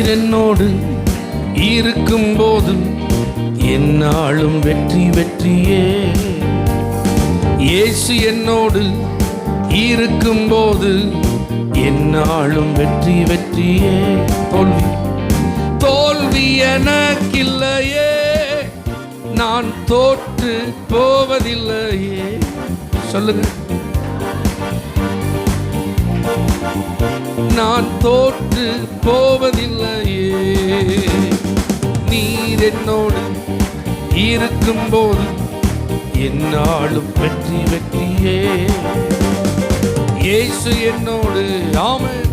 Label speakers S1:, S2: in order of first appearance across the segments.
S1: நீர் என்னோடு இருக்கும்போது என்னாலும் வெற்றி வெற்றியே. இயேசு என்னோடு இருக்கும்போது என்னாலும் வெற்றி வெற்றியே. தோல்வி தோல்வி எனக்கில்லையே, நான் தோற்று போவதில்லையே. சொல்லுங்க, நான் தோற்று போவதில்லையே. நீர் என்னோடு இருக்கும்போது என்னாலும் வெற்றி வெற்றியே. இயேசு என்னோடு. ஆமென்.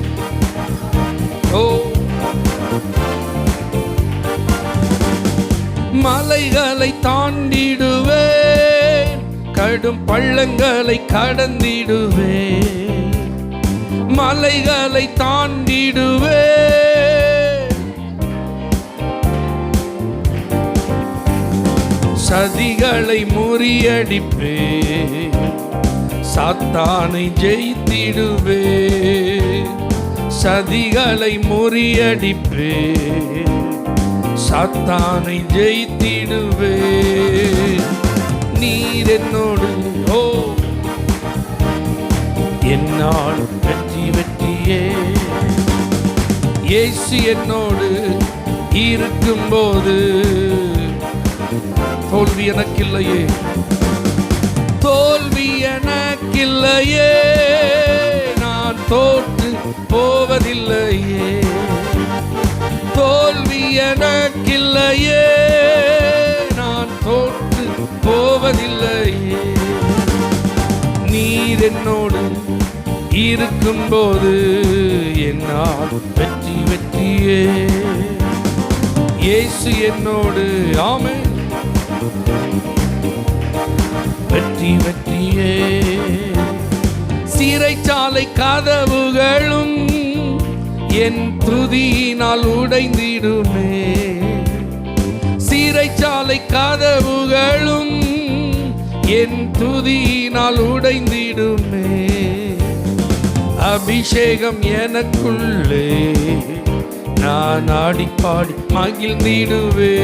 S1: ஓ, மலைகளை தாண்டிடுவேன், கடும் பள்ளங்களை கடந்திடுவேன். மலைகளை தாண்டிடுவேன், சதிகளை முறியடிப்பேன், சாத்தானை ஜெயித்திடுவேன். சதிகளை முறியடிப்பேன், சாத்தானை ஜெயித்திடுவேன். நீர் என்னோடு. ஓ, என்னால் வெற்றி வெற்றியே. இயேசு என்னோடு இருக்கும்போது தோல்வி எனக்கில்லையே, தோல்வி எனக்கில்லையே, நான் தோற்று போவதில்லையே. தோல்வி எனக்கில்லையே, நான் தோற்று போவதில்லையே. நீர் என்னோடு இருக்கும்போது என்னால் வெற்றி வெற்றியே. இயேசு என்னோடு. ஆமென். வெற்றி வெற்றியே. சிறைச்சாலை கதவுகளும் என் துதியினால் உடைந்திடுமே. சிறைச்சாலை கதவுகளும் என் துதியினால் உடைந்திடுமே. அபிஷேகம் எனக்குள்ளே, நான் ஆடிப்பாடி மகிழ்ந்திடுவே.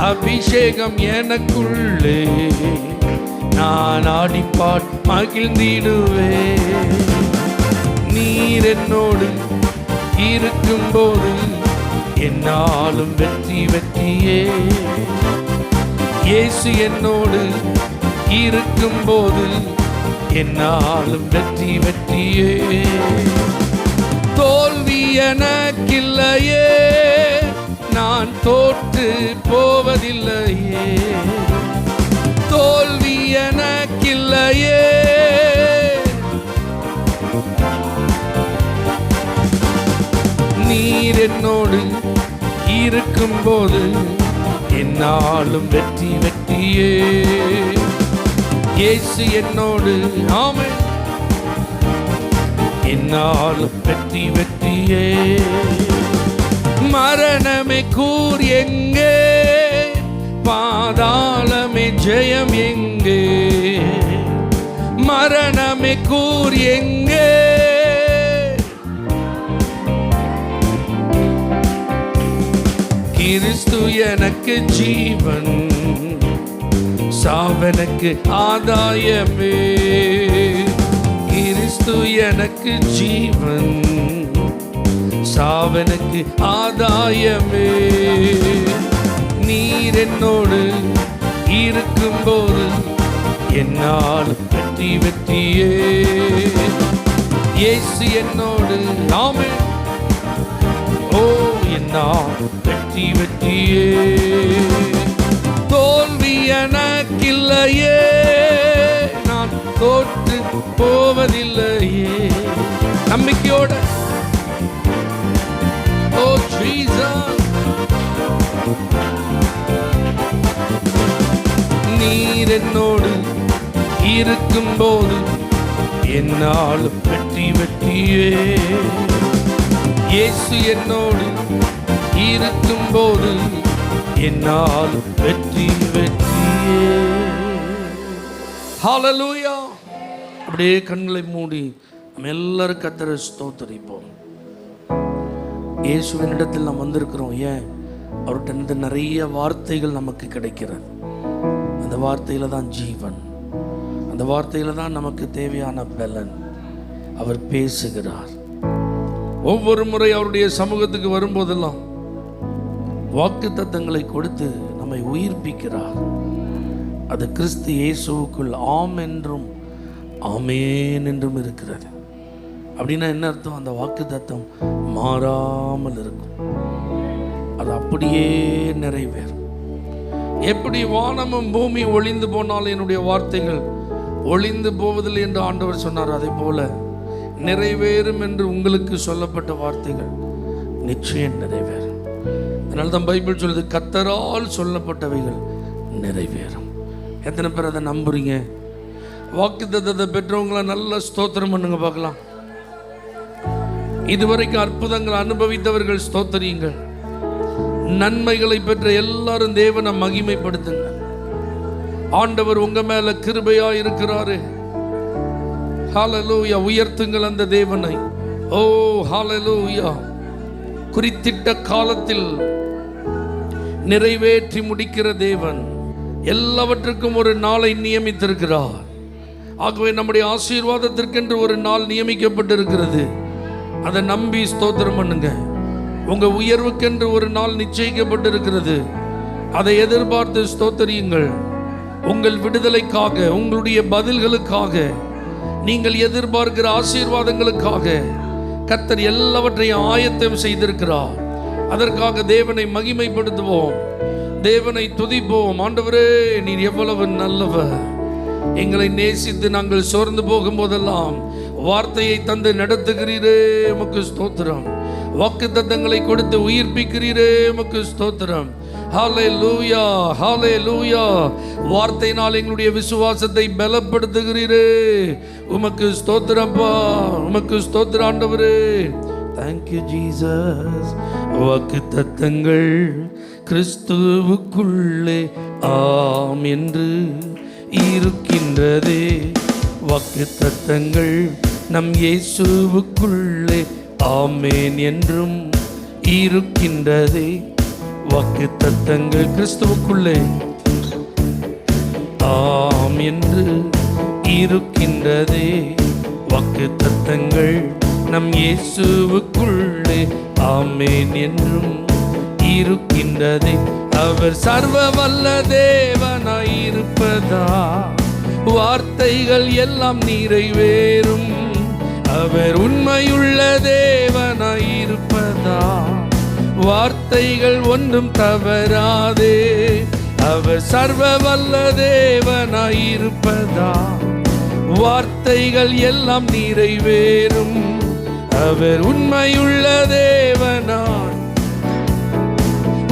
S1: அபிஷேகம் எனக்குள்ளே, நான் ஆடிப்பாடி மகிழ்ந்திடுவே. நீர் என்னோடு இருக்கும்போது என்னாலும் வெற்றி வெற்றியே. இயேசு என்னோடு இருக்கும்போது என்னாலும் வெற்றி வெற்றியே. தோல்வி எனக்கில்லையே, நான் தோற்று போவதில்லையே. தோல்வி எனக்கில்லையே, நீர் என்னோடு இருக்கும்போது என்னாலும் வெற்றி வெற்றியே. இயேசு என்னோடு. ஆமென். என்னாலும் வெற்றி வெற்றியே. மரணமே கூர் எங்கே, பாதாளமே ஜெயம் எங்கே. மரணமே கூர் எங்கே, கிறிஸ்து எனக்கு ஜீவன், சாவனுக்கு ஆதாயமே. கிறிஸ்து எனக்கு ஜீவன், சாவனுக்கு ஆதாயமே. நீர் என்னோடு இருக்கும்போது என்னால் வெற்றி வெற்றியே. இயேசு என்னோடு. ஆமென். ஓ, என்னால் வெற்றி வெற்றியே. தோல்வி எனக்கில்லையே, நான் தோற்று போவதில்லையே. நம்பிக்கையோட. ஓ ஜீசஸ், நீர் என்னோடு இருக்கும்போது என்னால் வெற்றி வெற்றியே. இயேசு என்னோடு இருக்கும்போது என்னால் வெற்றி வெற்றியே. ஹல்லேலூயா. அப்படியே கண்களை மூடி நம்ம எல்லாரும் கர்த்தரை ஸ்தோத்திரிப்போம். இயேசுவினிடத்தில் நாம் வந்திருக்கிறோம். ஏன்? அவர்கிட்ட நிறைய வார்த்தைகள் நமக்கு கிடைக்கிறது. அந்த வார்த்தையில தான் ஜீவன், அந்த வார்த்தையில தான் நமக்கு தேவையான பலன். அவர் பேசுகிறார். ஒவ்வொரு முறை அவருடைய சமூகத்துக்கு வரும்போதெல்லாம் வாக்குத்தத்தங்களை கொடுத்து நம்மை உயிர்ப்பிக்கிறார். அது கிறிஸ்து இயேசுவுக்குள் ஆம் என்றும் ஆமேன் என்றும் இருக்கிறது. அப்படின்னா என்ன அர்த்தம்? அந்த வாக்குத்தத்தம் மாறாமல் இருக்கும், அது அப்படியே நிறைவேறும். எப்படி வானமும் பூமி ஒளிந்து போனாலும் என்னுடைய வார்த்தைகள் ஒளிந்து போவதில்லை என்று ஆண்டவர் சொன்னார், அதே போல நிறைவேறும் என்று உங்களுக்கு சொல்லப்பட்ட வார்த்தைகள் நிச்சயம் நிறைவேறும். அதனால தான் பைபிள் சொல்லுது, கர்த்தரால் சொல்லப்பட்டவைகள் நிறைவேறும். எத்தனை பேர் அதை நம்புறீங்க? வாக்குத்தத்தத்தை பெற்றவங்கள நல்ல ஸ்தோத்திரம் பண்ணுங்க பார்க்கலாம். இதுவரைக்கும் அற்புதங்களை அனுபவித்தவர்கள் ஸ்தோத்திரியுங்கள். நன்மைகளை பெற்ற எல்லாரும் தேவனை மகிமைப்படுத்துங்க. ஆண்டவர் உங்க மேல கிருபையா இருக்கிறாரு. ஹல்லேலூயா. உயர்த்துங்கள் அந்த தேவனை. ஓ ஹல்லேலூயா. குறித்திட்ட காலத்தில் நிறைவேற்றி முடிக்கிற தேவன் எல்லாவற்றுக்கும் ஒரு நாளை நியமித்திருக்கிறார். ஆகவே நம்முடைய ஆசீர்வாதத்திற்கென்று ஒரு நாள் நியமிக்கப்பட்டிருக்கிறது. அதை நம்பி ஸ்தோத்திரம் பண்ணுங்க. உங்க உயர்வுக்கென்று ஒரு நாள் நிச்சயிக்கப்பட்டிருக்கிறது. அதை எதிர்பார்த்து ஸ்தோத்திரியுங்கள். உங்கள் விடுதலைக்காக, உங்களுடைய பதில்களுக்காக, நீங்கள் எதிர்பார்க்கிற ஆசீர்வாதங்களுக்காக கர்த்தர் எல்லாவற்றையும் ஆயத்தம் செய்திருக்கிறார். அதற்காக தேவனை மகிமைப்படுத்துவோம், தேவனை துதிப்போம். ஆண்டவரே, நீர் எவ்வளவு நல்லவர். எங்களை நேசித்து நாங்கள் சோர்ந்து போகும் போதெல்லாம் வார்த்தையை தந்து நடத்துகிறீரே, உமக்கு ஸ்தோத்திரம். வாக்குத்தத்தங்களை கொடுத்து உயிர்ப்பிக்கிறீரே, உமக்கு ஸ்தோத்திரம். ஹல்லேலூயா, ஹல்லேலூயா. வார்த்தையினால் எங்களுடைய விசுவாசத்தை பலப்படுத்துகிறீரே, உமக்கு ஸ்தோத்திரப்பா, உமக்கு ஸ்தோத்திரம் ஆண்டவரே. Thank you Jesus. வாக்குத்தத்தங்கள் கிறிஸ்துவுக்குள்ளே ஆம் என்று இருக்கின்றதே. வாக்குத்தத்தங்கள் நம் இயேசுவுக்குள்ளே ஆமேன் என்றும் இருக்கின்றதே. வாக்குத்தத்தங்கள் கிறிஸ்துவுக்குள்ளே ஆம் என்று இருக்கின்றதே. வாக்குத்தத்தங்கள் நம் இயேசுவுக்குள்ளே ஆமேன் என்றும் இருக்கின்றதே. அவர் சர்வ வல்ல தேவனாயிருப்பதா வார்த்தைகள் எல்லாம் நிறைவேறும். அவர் உண்மையுள்ள தேவனாயிருப்பதா வார்த்தைகள் ஒன்றும் தவறாதே. அவர் சர்வ வல்ல தேவனாயிருப்பதா வார்த்தைகள் எல்லாம் நிறைவேறும். அவர் உண்மையுள்ள தேவனாய்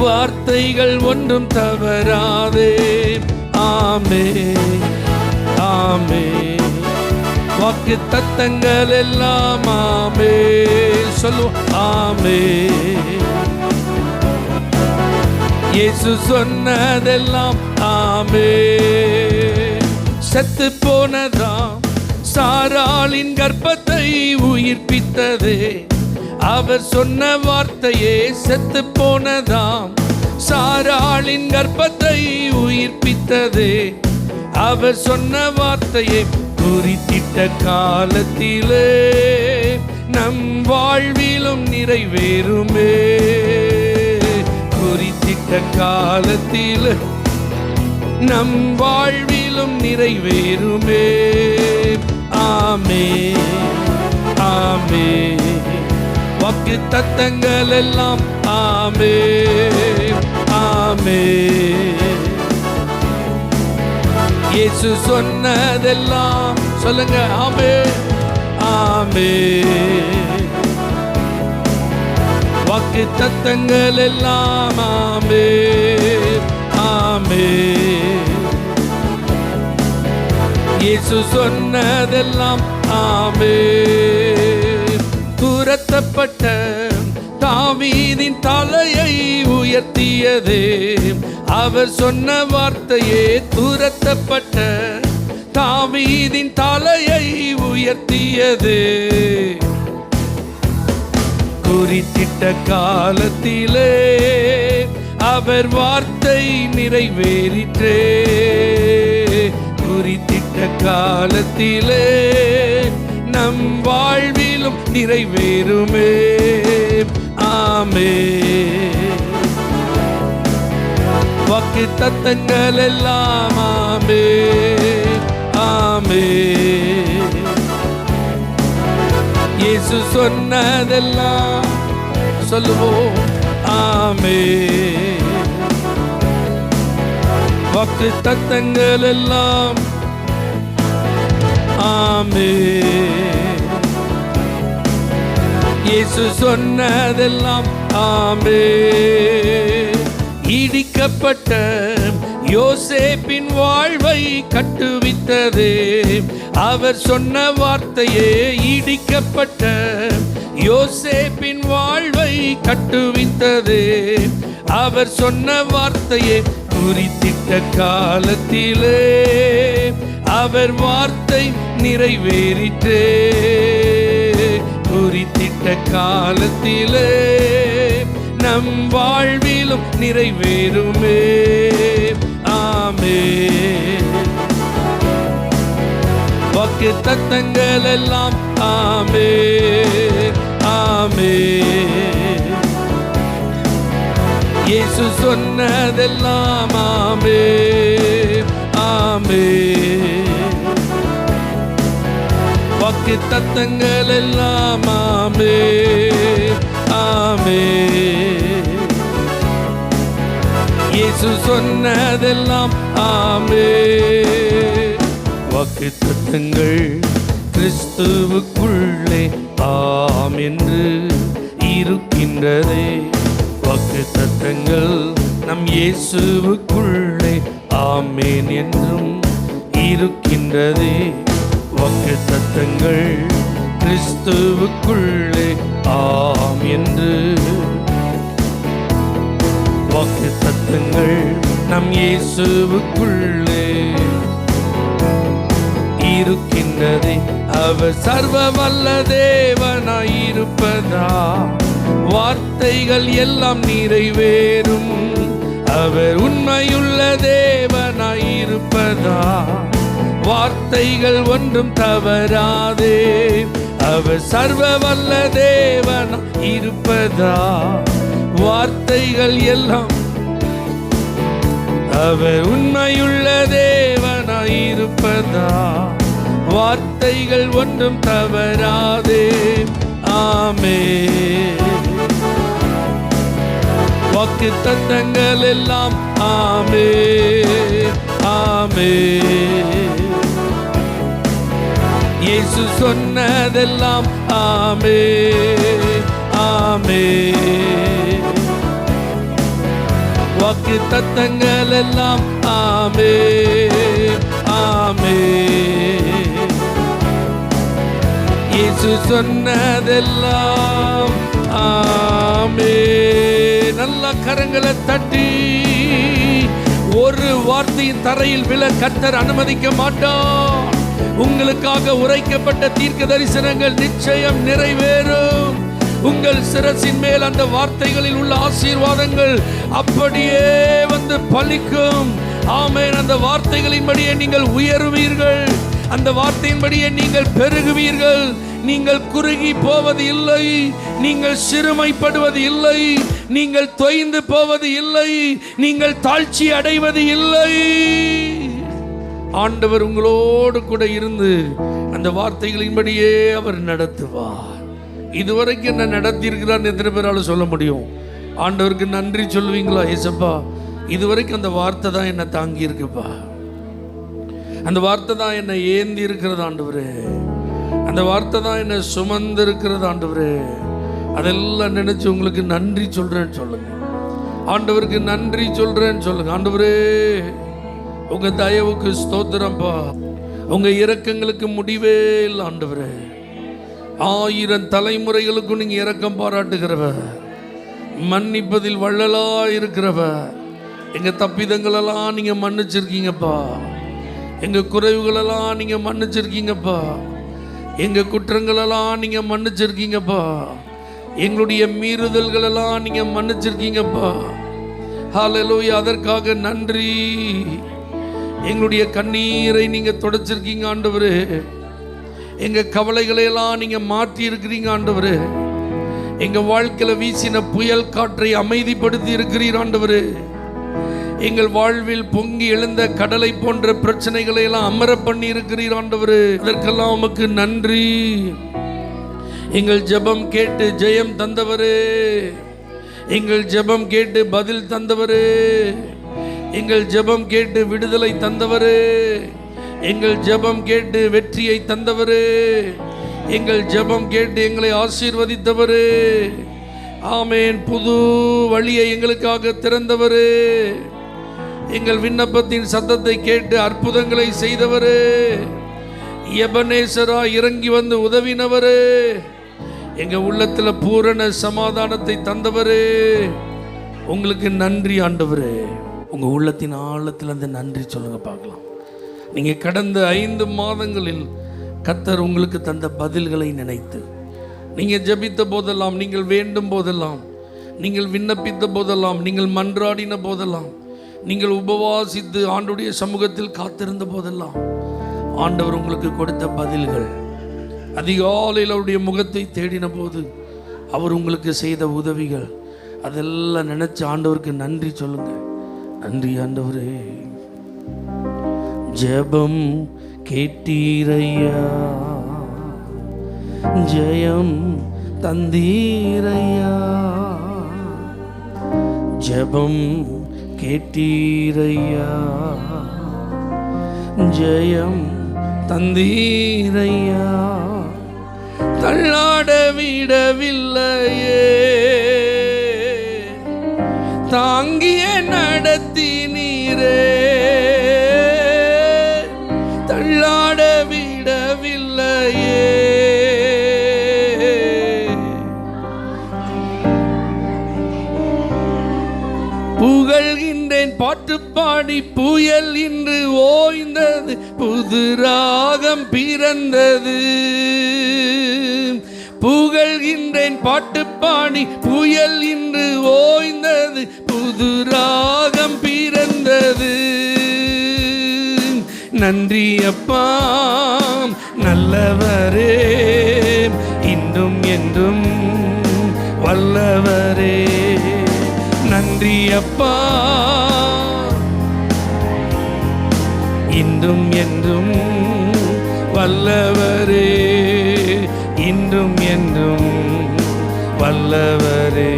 S1: வார்த்தைகள் ஒன்றும் தவறாதே. ஆமே ஆமே. வாக்கு தத்தங்கள் எல்லாம் ஆமே. சொல்லுவோம் ஆமே. இயேசு சொன்னதெல்லாம் ஆமே. செத்து போனதாம் சாராளின் கர்ப்பத்தை உயிர்ப்பித்ததே. அவர் சொன்ன வார்த்தையே செத்து போனதாம் சாராளின் கர்ப்பத்தை உயிர்ப்பித்ததே. அவர் சொன்ன வார்த்தையை குறித்திட்ட காலத்திலே நம் வாழ்விலும் நிறைவேறுமே. குறித்திட்ட காலத்தில் நம் வாழ்விலும் நிறைவேறுமே. ஆமே ஆமே. வாக்கு தத்தங்கள் எல்லாம் ஆமே ஆமே. இயேசு சொன்னதெல்லாம் சொல்லுங்க ஆமே ஆமே. வாக்கு தத்தங்கள் எல்லாம் ஆமே ஆமே. இயேசு சொன்னதெல்லாம் ஆமே. துரத்தப்பட்ட தாவீதின் தலையை உயர்த்தியதே. அவர் சொன்ன வார்த்தையே துரத்தப்பட்ட தாவீதின் தலையை உயர்த்தியதே. குறித்திட்ட காலத்திலே அவர் வார்த்தை நிறைவேறிற்றே. குறித்திட்ட காலத்திலே நம் வாழ்விலும் நிறைவேறுமே. ஆமென். வாக்கு தத்தங்கள் எல்லாம் ஆமென் ஆமென். இயேசு சொன்னதெல்லாம் சொல்லுவோம் ஆமென். வாக்கு தத்தங்கள் எல்லாம் ஆமென். இயேசு சொன்னதெல்லாம் ஆமென். இடிக்கப்பட்ட யோசேப்பின் வாழ்வை கட்டுவித்ததே அவர் சொன்ன வார்த்தையே. இடிக்கப்பட்ட யோசேப்பின் வாழ்வை கட்டுவித்ததே அவர் சொன்ன வார்த்தையே. குறித்திட்ட காலத்திலே அவர் வார்த்தை நிறைவேறிற்றே. குறித்திட்ட காலத்திலே நம் வாழ்விலும் நிறைவேறுமே. ஆமென். வாக்கு தத்தங்கள் எல்லாம் ஆமென் ஆமென். இயேசு சொன்னதெல்லாம் ஆமென் ஆமென். வாக்கு தத்தங்கள் எல்லாம் ஆமென் ஆமென். இயேசு சொன்னதெல்லாம் ஆமென். வாக்கு தத்தங்கள் கிறிஸ்துவுக்குள்ளே ஆம் என்று இருக்கின்றதே. வாக்கு தத்தங்கள் நம் இயேசுவுக்குள்ளே ஆமென் என்றும் இருக்கின்றதே. வாக்கு தத்தங்கள் கிறிஸ்துவுக்குள்ளே ஆம் என்று. வாக்கு தத்தங்கள் நம் இயேசுவுக்குள்ளே இருக்கின்றதே. அவர் சர்வ வல்ல தேவனாயிருப்பதா வார்த்தைகள் எல்லாம் நிறைவேறும். அவர் உண்மையுள்ள தேவனாயிருப்பதா வார்த்தைகள் ஒன்றும் தவறாதே. அவர் சர்வ வல்ல தேவனாயிருப்பதா வார்த்தைகள் எல்லாம். அவர் உண்மையுள்ள தேவனாயிருப்பதா வார்த்தைகள் ஒன்றும் தவறாதே. ஆமென். வாக்கு தத்தங்கள் எல்லாம் ஆமென் ஆமென். இயேசு சொன்னதெல்லாம் ஆமென் ஆமென். வாக்கு தத்தங்கள் எல்லாம் ஆமென் ஆமென். இயேசு சொன்னதெல்லாம் ஆமென். நல்ல கரங்களை தட்டி ஒரு வார்த்தையின் தரையில் விழ கர்த்தர் அனுமதிக்க மாட்டார். உங்களுக்காக உரைக்கப்பட்ட தீர்க்க தரிசனங்கள் நிச்சயம் நிறைவேறும். உங்கள் சிரசின் மேல் அந்த வார்த்தைகளில் உள்ள ஆசீர்வாதங்கள் அப்படியே வந்து பலிக்கும். ஆமென். அந்த வார்த்தைகளின்படியே நீங்கள் உயருவீர்கள். அந்த வார்த்தையின்படியே நீங்கள் பெருகுவீர்கள். நீங்கள் குறுகி போவது இல்லை. நீங்கள் சிறுமைப்படுவது இல்லை. நீங்கள் தொய்ந்து போவது இல்லை. நீங்கள் தாழ்ச்சி அடைவது இல்லை. ஆண்டவர் உங்களோடு கூட இருந்து அந்த வார்த்தைகளின்படியே அவர் நடத்துவார். இதுவரைக்கும் என்ன நடத்தி இருக்கிறார் எத்தனை பேரால் சொல்ல முடியும்? ஆண்டவருக்கு நன்றி சொல்லுவீங்களா? ஏசப்பா, இதுவரைக்கும் அந்த வார்த்தை தான் என்னை தாங்கி இருக்குப்பா. அந்த வார்த்தை தான் என்னை ஏந்தி இருக்கிறது ஆண்டவரே. அந்த வார்த்தை தான் என்னை சுமந்து இருக்கிறது ஆண்டவரே. அதெல்லாம் நினைச்சு உங்களுக்கு நன்றி சொல்றேன்னு சொல்லுங்க. ஆண்டவருக்கு நன்றி சொல்றேன்னு சொல்லுங்க. ஆண்டவரே, உங்க தயவுக்கு ஸ்தோத்திரம்பா. உங்க இரக்கங்களுக்கு முடிவே இல்லை ஆண்டவரே. 1000 தலைமுறைகளுக்கும் நீங்க இரக்கம் பாராட்டுகிறவர், மன்னிப்பதில் வள்ளலா இருக்கிறவர். எங்க தப்பிதங்களெல்லாம் நீங்க மன்னிச்சிருக்கீங்கப்பா. எங்க குறைவுகளெல்லாம் நீங்க மன்னிச்சிருக்கீங்கப்பா. எங்க குற்றங்களெல்லாம் நீங்க மன்னிச்சிருக்கீங்கப்பா. எங்களுடைய மீறுதல்கள் எல்லாம் நீங்க மன்னிச்சிருக்கீங்கப்பா. ஹல்லேலூயா, அதற்காக நன்றி. எங்களுடைய கண்ணீரை நீங்க துடைச்சிருக்கீங்க ஆண்டவரே. எங்க கவலைகளை எல்லாம் நீங்க மாற்றி இருக்கிறீங்க ஆண்டவரே. எங்க வாழ்க்கையில வீசின புயல் காற்றை அமைதிப்படுத்தி இருக்கிறீர் ஆண்டவரே. எங்கள் வாழ்வில் பொங்கி எழுந்த கடலை போன்ற பிரச்சனைகளை எல்லாம் அமர பண்ணி இருக்கிறீர் ஆண்டவரே. அதற்கெல்லாம் உமக்கு நன்றி. எங்கள் ஜெபம் கேட்டு ஜெயம் தந்தவரே, எங்கள் ஜெபம் கேட்டு பதில் தந்தவரே, எங்கள் ஜெபம் கேட்டு விடுதலை தந்தவரே, எங்கள் ஜெபம் கேட்டு வெற்றியை தந்தவரே, எங்கள் ஜெபம் கேட்டு எங்களை ஆசீர்வதித்தவரே. ஆமேன். புது வழியை எங்களுக்காக திறந்தவரே, எங்கள் விண்ணப்பத்தின் சத்தத்தை கேட்டு அற்புதங்களை செய்தவரே, எபனேசரா இறங்கி வந்து உதவினவரே, எங்க உள்ளத்துல பூரண சமாதானத்தை தந்தவரே, உங்களுக்கு நன்றி ஆண்டவரே. உங்க உள்ளத்தின் ஆழத்தில் அந்த நன்றி சொல்லுங்க பார்க்கலாம். நீங்க கடந்த 5 மாதங்களில் கர்த்தர் உங்களுக்கு தந்த பதில்களை நினைத்து, நீங்கள் ஜெபித்த போதெல்லாம், நீங்கள் வேண்டும் போதெல்லாம், நீங்கள் விண்ணப்பித்த போதெல்லாம், நீங்கள் மன்றாடின போதெல்லாம், நீங்கள் உபவாசித்து ஆண்டுடைய சமூகத்தில் காத்திருந்த போதெல்லாம் ஆண்டவர் உங்களுக்கு கொடுத்த பதில்கள், அதிகாலையில் அவருடைய முகத்தை தேடின போது அவர் உங்களுக்கு செய்த உதவிகள், அதெல்லாம் நினைச்சு ஆண்டவருக்கு நன்றி சொல்லுங்க. நன்றி ஆண்டவரே. ஜெபம் கேட்டீரையா, ஜெயம் தந்தீரையா, ஜெபம் கேட்டீரையா, ஜெயம் தந்தீரையா, தள்ளாட விடவில்லையே, தாங்கிய நடத்தினீரே, தள்ளாட விடவில்லையே, புகழ்கின்றேன் பாட்டு பாடி புயல் இன்று ஓய்ந்தது, புது ராகம் பிறந்தது. புகழ்கின்றேன் பாட்டு பாடி புயல் இன்று ஓய்ந்தது, புது ராகம் பிறந்தது. நன்றி அப்பா நல்லவரே, இன்றும் என்றும் வல்லவரே. நன்றி அப்பா இன்றும் என்றும் வல்லவரே, இன்றும் என்றும் வல்லவரே,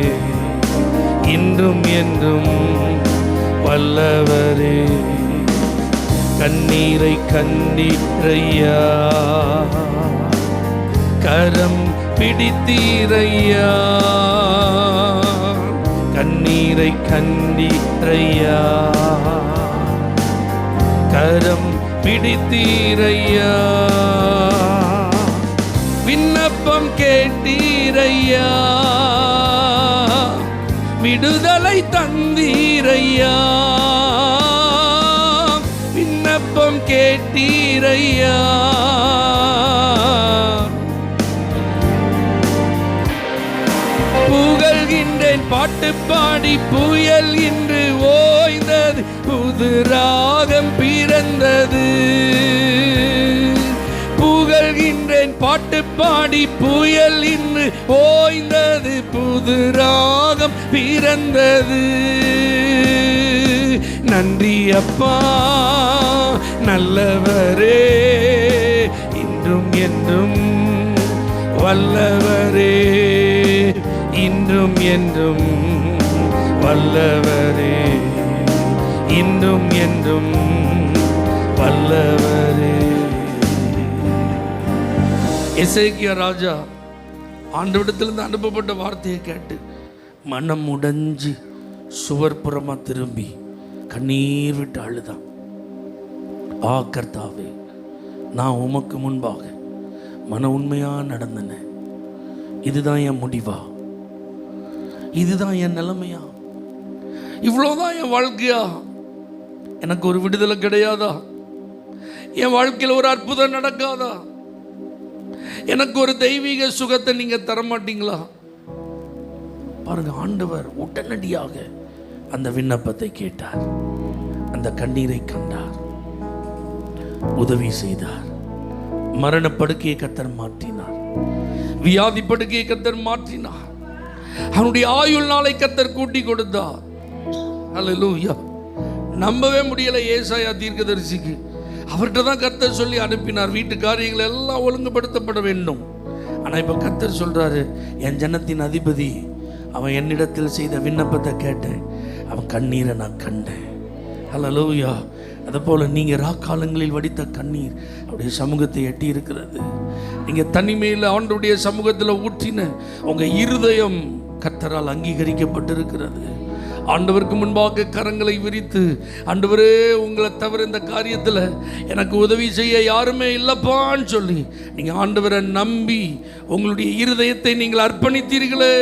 S1: இன்றும் என்றும் வல்லவரே. கண்ணீரை கண்டீரையா, கரம் பிடித்தீரையா, கண்ணீரை கண்டீரையா, கரம் பிடித்தீரையா, விண்ணப்பம் கேட்டீரையா, விடுதலை தந்தீரையா, விண்ணப்பம் கேட்டீரையா, புகழ்கின்றேன் பாட்டு பாடி புயல் இன்று ஓய்ந்தது, புது ராகம் பிறந்தது. புகழ்கின்றேன் பாட்டு பாடி புயல் இன்று ஓய்ந்தது, புது ராகம் பிறந்தது. நன்றி அப்பா நல்லவரே, இன்றும் என்றும் வல்லவரே, இன்றும் என்றும் வல்லவரே, இன்றும் என்றும் வல்லவரே. எசேக்கியா ராஜா ஆண்டவரிடத்திலிருந்து அனுப்பப்பட்ட வார்த்தையை கேட்டு மனம் உடைஞ்சு சுவர்புறமா திரும்பி கண்ணீர் விட்டு அழுதான். கர்த்தாவே, நான் உமக்கு முன்பாக மன உண்மையா நடந்தன, இதுதான் என் முடிவா, இதுதான் என் நிலைமையா, இவ்வளோதான் என் வாழ்க்கையா, எனக்கு ஒரு விடுதலை கிடையாதா, என் வாழ்க்கையில் ஒரு அற்புதம் நடக்காதா, எனக்கு ஒரு தெய்வீக சுகத்தை நீங்க தர மாட்டீங்களா? பாருங்க, ஆண்டவர் உடனடியாக அந்த விண்ணப்பத்தை கேட்டார், அந்த கண்ணீரை கண்டார், உதவி செய்தார். மரணப்படுக்கையை கர்த்தர் மாற்றினார், வியாதி படுக்கையை கர்த்தர் மாற்றினார், அவனுடைய ஆயுள் நாளை கர்த்தர் கூட்டி கொடுத்தார். அல்லேலூயா. நம்பவே முடியல ஏசாயா தீர்க்கதரிசிக்கு. அவர்கிட்ட தான் கர்த்தர் சொல்லி அனுப்பினார், வீட்டு காரியங்கள் எல்லாம் ஒழுங்குபடுத்தப்பட வேண்டும். ஆனால் இப்போ கர்த்தர் சொல்றாரு, என் ஜனத்தின் அதிபதி அவன் என்னிடத்தில் செய்த விண்ணப்பத்தை கேட்டேன், அவன் கண்ணீரை நான் கண்டேன். அல்லேலூயா. அதுபோல் நீங்கள் ராக்காலங்களில் வடித்த கண்ணீர் அவருடைய சமூகத்தை எட்டி இருக்கிறது. நீங்கள் தனிமையில் ஆண்டவருடைய சமூகத்தில் ஊற்றின உங்கள் இருதயம் கர்த்தரால் அங்கீகரிக்கப்பட்டிருக்கிறது. ஆண்டவருக்கு முன்பாக கரங்களை விரித்து, ஆண்டவரே உங்களை தவிர இந்த காரியத்தில் எனக்கு உதவி செய்ய யாருமே இல்லைப்பான்னு சொல்லி நீங்கள் ஆண்டவரை நம்பி உங்களுடைய இருதயத்தை நீங்கள் அர்ப்பணித்தீர்களே,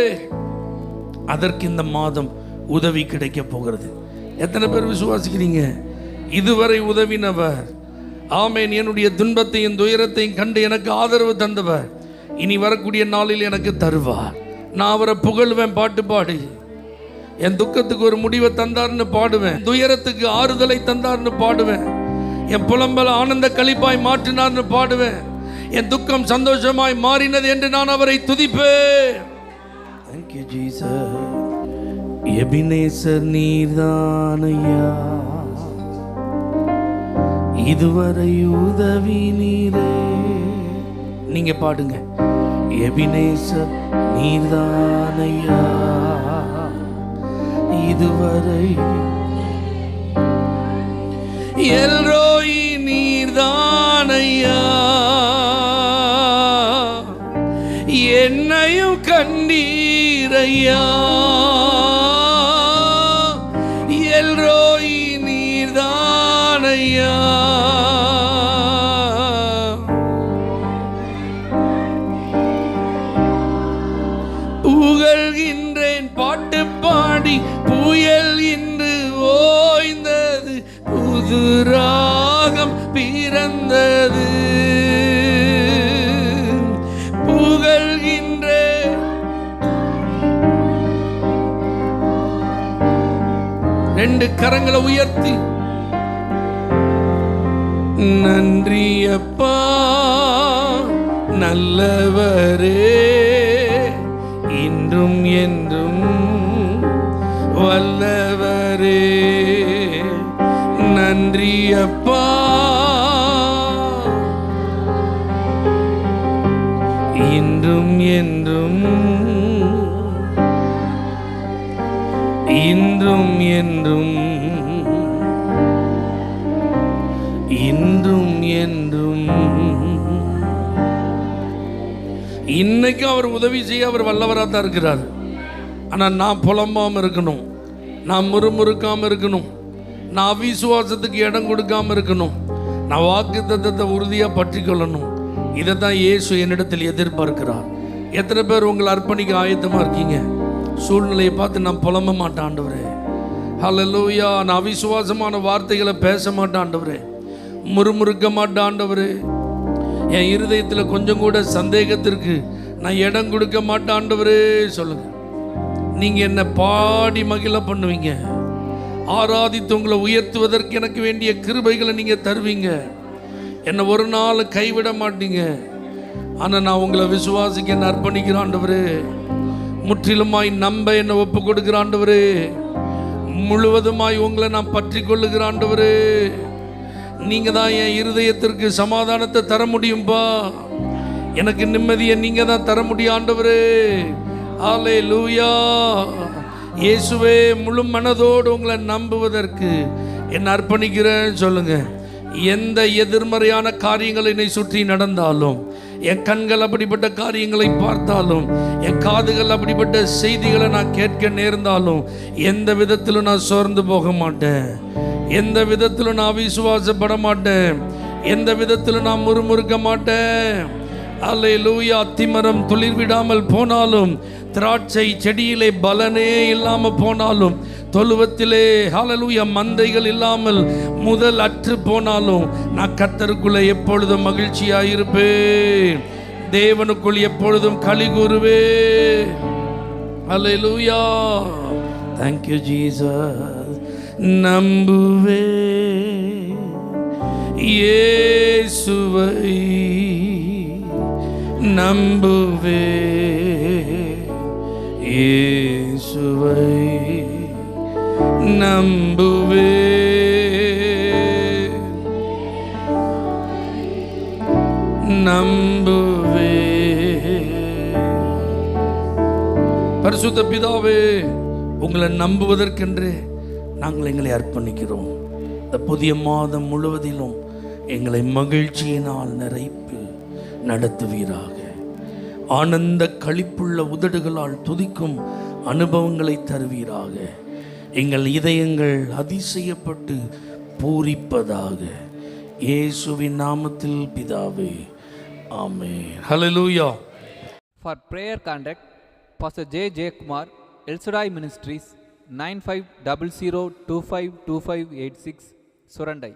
S1: அதற்கு இந்த மாதம் உதவி கிடைக்க போகிறது. எத்தனை பேர் விசுவாசிக்கிறீங்க? இதுவரை உதவினவர், ஆமேன், என்னுடைய துன்பத்தையும் துயரத்தையும் கண்டு எனக்கு ஆதரவு தந்தவர், இனி வரக்கூடிய நாளில் எனக்கு தருவார். நான் அவரை புகழ்வேன், பாட்டு பாடி. என் துக்கத்துக்கு ஒரு முடிவை தந்தார்னு பாடுவேன், துயரத்துக்கு ஆறுதலை தந்தார்னு பாடுவேன், என் புலம்பல் ஆனந்த களிப்பாய் மாற்றினார்னு பாடுவேன், என் துக்கம் சந்தோஷமாய் மாறினது என்று நான் அவரை துதிப்பேன். Thank you Jesus. எபினேசர் நீர்தானையா, இதுவரை உதவி நீரே. நீங்க பாடுங்க, எபினேசர் நீர்தானையா, இதுவரை. எல்ரோயி நீர்தானையா, என்னையும் கண்டீரையா. எல்ரோயி நீர்தானையா, புகழ்கின்றேன் பாட்டு பாடி, புயல் இன்று ஓய்ந்தது, புது ராகம் பிறந்தது. புகழ்கின்றேன். ரெண்டு கரங்களை உயர்த்தி, நன்றி அப்பா நல்லவரே, இன்றும் என்றும் வல்லவரே. நன்றி அப்பா, இன்றும் என்றும், இன்றும் என்றும், இன்றும் என்றும். இன்னைக்கு அவர் உதவி செய்ய அவர் வல்லவராக தான் இருக்கிறார். ஆனால் நான் புலம்பாமல் இருக்கணும், நான் முறுமுறுக்காமல் இருக்கணும், நான் அவிசுவாசத்துக்கு இடம் கொடுக்காமல் இருக்கணும், நான் வாக்குத்தத்தத்தை உறுதியாக பற்றி கொள்ளணும். இதை தான் இயேசு என்னிடத்தில் எதிர்பார்க்கிறார். எத்தனை பேர் உங்களை அர்ப்பணிக்க ஆயத்தமாக இருக்கீங்க? சூழ்நிலையை பார்த்து நான் புலம்ப மாட்டேன் ஆண்டவரே, ஹல்லேலூயா. நான் அவிசுவாசமான வார்த்தைகளை பேச மாட்டேன் ஆண்டவரே, முறுமுறுக்க மாட்டேன் ஆண்டவரே. என் இருதயத்தில் கொஞ்சம் கூட சந்தேகத்திற்கு நான் இடம் கொடுக்க மாட்டேன் ஆண்டவரே. சொல்லுங்க, நீங்கள் என்னை பாடி மகிழ பண்ணுவீங்க, ஆராதித்து உங்களை உயர்த்துவதற்கு எனக்கு வேண்டிய கிருபைகளை நீங்கள் தருவீங்க, என்னை ஒரு நாள் கைவிட மாட்டீங்க. ஆனால் நான் உங்களை விசுவாசிக்க என்ன அர்ப்பணிக்கிறேன் ஆண்டவரே, முற்றிலுமாய் நம்ப என்னை ஒப்பு கொடுக்கிற ஆண்டவரே, முழுவதுமாய் உங்களை நான் பற்றி கொள்ளுகிற ஆண்டவரே. நீங்க தான் என் இருதயத்திற்கு சமாதானத்தை தர முடியும்பா, எனக்கு நிம்மதியை நீங்க தான் தர முடியும் ஆண்டவரே. ஹல்லேலூயா. இயேசுவே, முழு மனதோடு உங்களை நம்புவதற்கு என்ன அர்ப்பணிக்கிறேன்னு சொல்லுங்க. எந்த எதிர்மறையான காரியங்கள் என்னை சுற்றி நடந்தாலும், என் கண்கள் அப்படிப்பட்ட காரியங்களை பார்த்தாலும், என் காதுகள் அப்படிப்பட்ட செய்திகளை நான் கேட்க நேர்ந்தாலும், எந்த விதத்திலும் நான் சோர்ந்து போக மாட்டேன், எந்த விதத்திலும் நான் விசுவாசப்பட மாட்டேன், எந்த விதத்திலும் நான் முறுமுறுக்க மாட்டேன். அல்லேலூயா. அத்திமரம் துளிர் விடாமல் போனாலும், திராட்சை செடியிலே பலனே இல்லாமல் போனாலும், தொழுவத்திலே ஹல்லேலூயா மந்தைகள் இல்லாமல் முதல் அற்று போனாலும், நான் கர்த்தருக்குள்ளே எப்பொழுதும் மகிழ்ச்சியாயிருப்பேன், தேவனுக்குள் எப்பொழுதும் களி கூறுவேன். ஹல்லேலூயா. Thank you Jesus. நம்புவே இயேசுவை, நம்புவே இயேசுவை, நம்புவே நம்புவே. பரிசுத்த பிதாவே, உங்களை நம்புவதற்கென்று நாங்கள் எங்களை அர்ப்பணிக்கிறோம். இந்த புதிய மாதம் முழுவதிலும் எங்களை மகிழ்ச்சியினால் நிறைப்பு நடத்துவீராக. ஆனந்த களிப்புள்ள உதடுகளால் துதிக்கும் அனுபவங்களை தருவீராக. எங்கள் இதயங்கள் அதிசயப்பட்டு பூரிப்பதாக. இயேசுவின் நாமத்தில் பிதாவே, ஆமென். ஹல்லேலூயா.
S2: For prayer contact, Pastor J. J. Kumar, El Shaddai Ministries, 9500252586, Surandai.